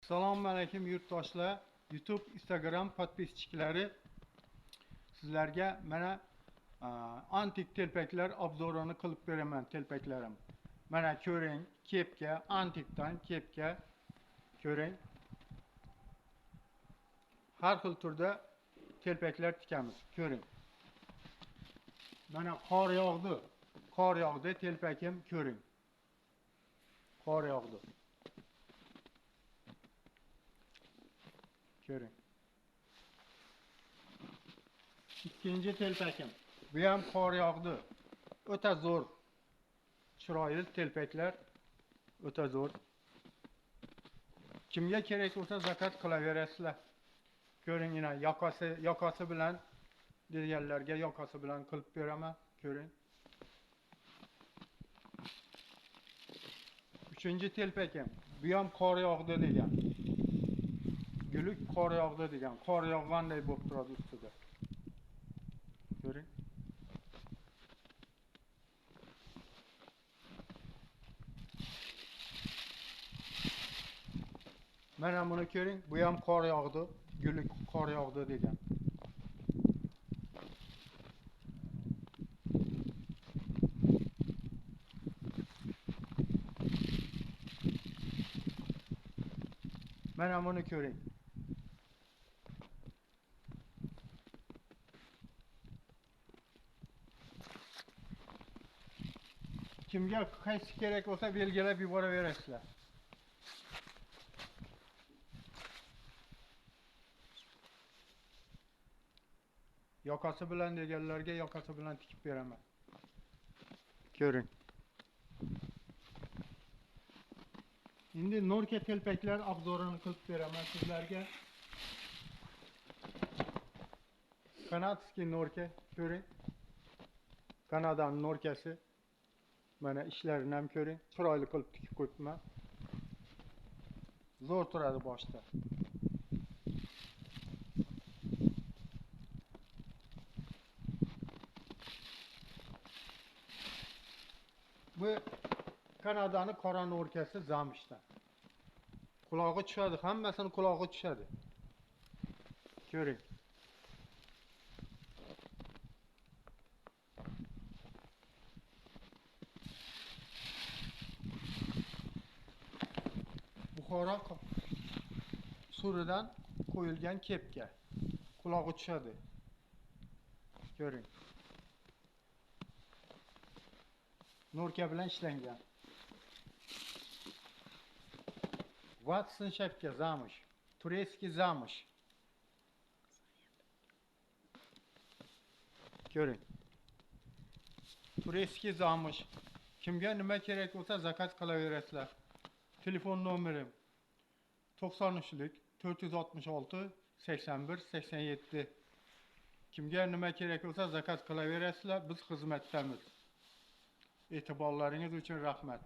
Assalomu alaykum yurtdoshlar, YouTube, Instagram podpischiklari. Sizlarga mana antik telpaklar obzorini qilib beraman telpaklarim. Mana ko'ring, kepka, antikdan kepka ko'ring. Har xil turda telpaklar tikamiz, ko'ring. Mana qor yog'di telpakim, ko'ring. Qor yog'di. Ko'ring. İkinci telpakim. Bu ham qor yog'di. O'ta zo'r. Chiroyli telpaklar, o'ta zo'r. Kimga kerak bo'lsa zakaz qilaverasizlar. Ko'ring, yana yoqasi bilan deganlarga yoqasi bilan qilib beraman, ko'ring. Uchinchi telpakim. Bu ham qor yog'di degan. Guluk qor yog'di degan. Qor yog'ganday bo'lib turadi ustida. Ko'ring. Mana buni ko'ring. Bu ham qor yog'di. Guluk qor yog'di degan. Mana buni ko'ring. Kimga qaysi kerak bo'lsa belgilab yuboraverasizlar. Yoqasi bilan deganlarga yoqasi bilan tikib beraman. Ko'ring. Endi Norka telpaklar obzorini qilib beraman sizlarga. Kanadskiy Norka, ko'ring. Kanadan Norkasi. Mana ishlarini ham ko'ring. Chiroyli qilib tikib qo'yibman. Zo'r turadi boshda. Bu Kanadani qora Norkasi zamishdan. Qulog'i tushadi, hammasini qulog'i tushadi. Ko'ring. Buxoro suridan qo'yilgan kepka. Qulog'i tushadi. Ko'ring. Norka bilan ishlangan. Watson shapka zamish. Tureyskiy zamish. Ko'ring. Tureyskiy zamish. Kimga nima kerak bo'lsa zakaz qilaverasizlar. Telefon nomerim 93lik 466 81 87. Kimga nima kerak bo'lsa zakaz qilaverasizlar, biz xizmatdamiz. E'tiborlaringiz uchun rahmat.